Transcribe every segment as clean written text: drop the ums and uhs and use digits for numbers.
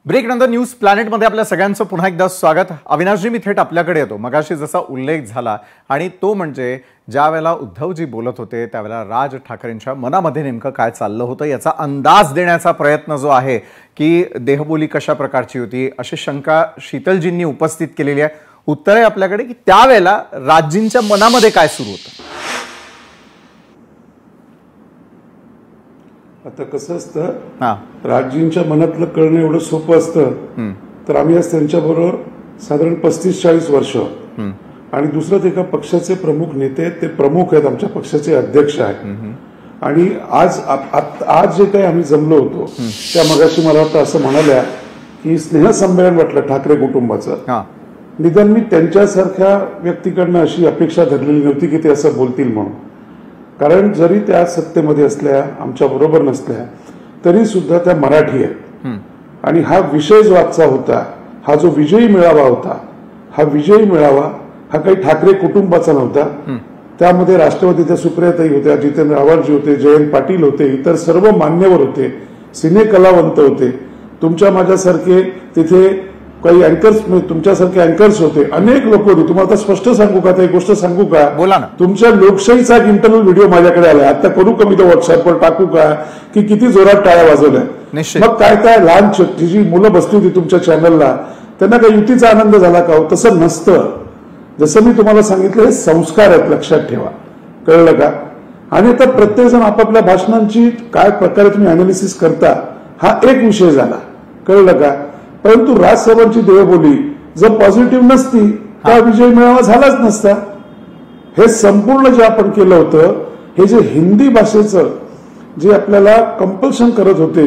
Break नंतर news प्लॅनेटमध्ये आपल्या सगळ्यांचं पुन्हा एकदा स्वागत। अविनाशजी, मी थेट आपल्याकडे येतो। मगाशी जसा उल्लेख झाला आणि तो म्हणजे ज्या वेळेला उद्धवजी बोलत होते त्यावेळेला राज ठाकरेंच्या मनामध्ये नेमकं काय चाललं होतं याचा अंदाज देण्याचा प्रयत्न जो आहे की देहबोली कशा प्रकारची होती अशी शंका शीतलजींनी उपस्थित केलेली आहे। उत्तर आहे आपल्याकडे की त्यावेळेला राजजींच्या मनामध्ये काय सुरू होतं। आता कसं असतं, राजजींच्या मनातलं कळणं एवढं सोपं असतं तर आम्ही आज त्यांच्याबरोबर साधारण 35-40 वर्ष आणि दुसरं एका पक्षाचे प्रमुख नेते, ते प्रमुख आहेत, आमच्या पक्षाचे अध्यक्ष आहेत। आणि आज जे काही आम्ही जमलो होतो त्या मगाशी मला वाटतं असं म्हणाल्या की स्नेहसंमेलन वाटलं ठाकरे कुटुंबाचं। निदान मी त्यांच्यासारख्या व्यक्तीकडनं अशी अपेक्षा धरलेली नव्हती की ते असं बोलतील म्हणून, कारण जरी त्या सत्तेमध्ये असल्या, आमच्या बरोबर नसल्या, तरी सुद्धा त्या मराठी आहेत। आणि हा विषय जो आजचा होता, हा जो विजयी मेळावा होता, हा विजयी मेळावा हा काही ठाकरे कुटुंबाचा नव्हता। त्यामध्ये राष्ट्रवादीच्या सुप्रियाताई होत्या, जितेंद्र आव्हाडजी होते, जयंत पाटील होते, इतर सर्व मान्यवर होते, सिने कलावंत होते, तुमच्या माझ्यासारखे तिथे काही अँकर्स, तुमच्यासारखे अँकर्स होते, अनेक लोक होते। तुम्हाला स्पष्ट सांगू का, एक गोष्ट सांगू का? बोला ना। तुमच्या लोकशाहीचा एक इंटरव्ह्यू व्हिडिओ माझ्याकडे आला, आता करू का मी तो व्हॉट्सअपवर टाकू का, की किती जोरात टाळ्या वाजवल्या? मग काय लहान जी मुलं बसली होती तुमच्या चॅनलला, त्यांना काही युतीचा आनंद झाला का? तसं नसतं। जसं मी तुम्हाला सांगितलं, हे संस्कार आहेत, लक्षात ठेवा, कळलं का? आणि आता प्रत्येक जण आपापल्या भाषणांची काय प्रकारे तुम्ही अनालिसिस करता हा एक विषय झाला, कळलं का? परंतु राजसाहेबांची देहबोली जर पॉझिटिव्ह नसती तर विजय मेळावा झालाच नसता। हे संपूर्ण जे आपण केलं होतं, हे जे हिंदी भाषेचं जे आपल्याला कंपल्शन करत होते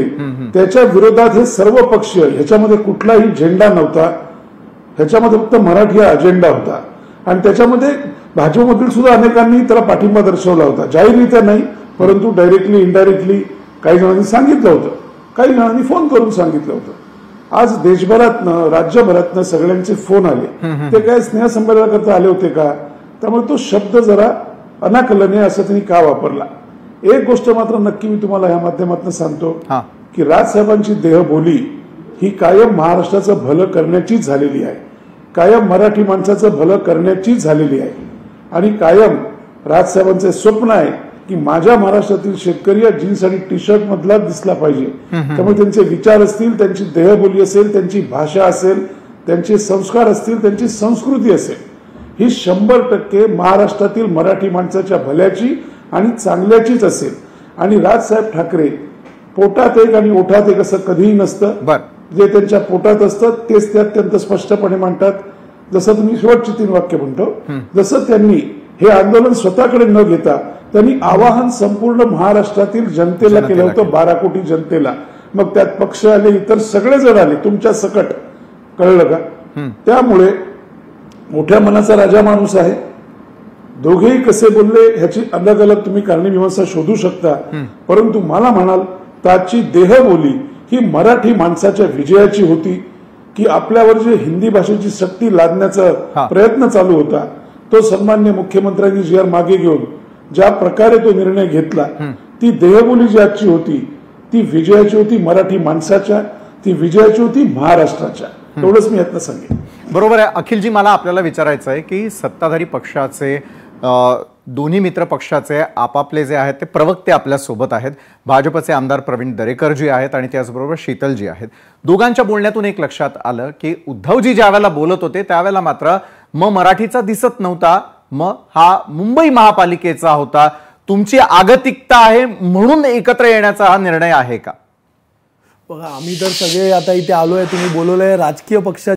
त्याच्या विरोधात हे सर्व पक्षीय, ह्याच्यामध्ये कुठलाही झेंडा नव्हता, ह्याच्यामध्ये फक्त मराठी हा अजेंडा होता। आणि त्याच्यामध्ये भाजपमधील सुद्धा अनेकांनी त्याला पाठिंबा दर्शवला होता, जाहीररित्या नाही परंतु डायरेक्टली इनडायरेक्टली काही जणांनी सांगितलं होतं, काही जणांनी फोन करून सांगितलं होतं। आज देशभरातनं, राज्यभरातनं सगळ्यांचे फोन आले, ते काय स्नेहसंमेलनाकरता आले होते का? त्यामुळे तो शब्द जरा अनाकलनीय असं त्यांनी का वापरला? एक गोष्ट मात्र नक्की मी तुम्हाला या माध्यमातून सांगतो की राजसाहेबांची देहबोली ही कायम महाराष्ट्राचं भलं करण्याचीच झालेली आहे, कायम मराठी माणसाचं भलं करण्याचीच झालेली आहे। आणि कायम राजसाहेबांचे स्वप्न आहे की माझ्या महाराष्ट्रातील शेतकरी या जीन्स आणि टी शर्ट मधला दिसला पाहिजे। त्यामुळे त्यांचे विचार असतील, त्यांची देहबोली असेल, त्यांची भाषा असेल, त्यांचे संस्कार असतील, त्यांची संस्कृती असेल, ही 100% महाराष्ट्रातील मराठी माणसाच्या भल्याची आणि चांगल्याचीच असेल। आणि राजसाहेब ठाकरे पोटात एक आणि ओठात एक असं कधीही नसतं। जे त्यांच्या पोटात असतं तेच ते अत्यंत स्पष्टपणे मांडतात। जसं तुम्ही शेवटची 3 वाक्य म्हणतो, जसं त्यांनी हे आंदोलन स्वतःकडे न घेता त्यांनी आवाहन संपूर्ण महाराष्ट्रातील जनतेला केलं होतं, 12 कोटी जनतेला। मग त्यात पक्ष आले, इतर सगळे जण आले तुमच्या सकट, कळलं का? त्यामुळे मोठ्या मनाचा राजा माणूस आहे। दोघेही कसे बोलले ह्याची अलग अलग तुम्ही कारणमीमांसा शोधू शकता, परंतु मला म्हणाल त्याची देहबोली ही मराठी माणसाच्या विजयाची होती की आपल्यावर जे हिंदी भाषेची सक्ती लादण्याचा प्रयत्न चालू होता, तो सन्मान्य मुख्यमंत्र्यांनी जी मागे घेऊन ज्या प्रकारे तो निर्णय घेतला, ती देहबोली जी आजची होती ती विजयाची होती मराठी माणसाच्या, ती विजयाची होती महाराष्ट्राच्या। एवढंच मी यातनं सांगेन। बरोबर आहे अखिलजी, मला आपल्याला विचारायचं आहे की सत्ताधारी पक्षाचे दोन्ही मित्र पक्षाचे आपापले जे आहेत ते प्रवक्ते आपल्या सोबत आहेत। भाजपचे आमदार प्रवीण दरेकर जी आहेत आणि त्याचबरोबर शीतलजी आहेत। दोघांच्या बोलण्यातून एक लक्षात आलं की उद्धवजी ज्यावेळेला बोलत होते त्यावेळेला मात्र मराठीचा दिसत नव्हता, हा मुंबई महापालिकेचा होता। तुमची आगतिकता आहे म्हणून एकत्र येण्याचा हा निर्णय आहे का? बघा, आम्ही तर सगळे आता इथे आलोय, तुम्ही बोलवलंय राजकीय पक्ष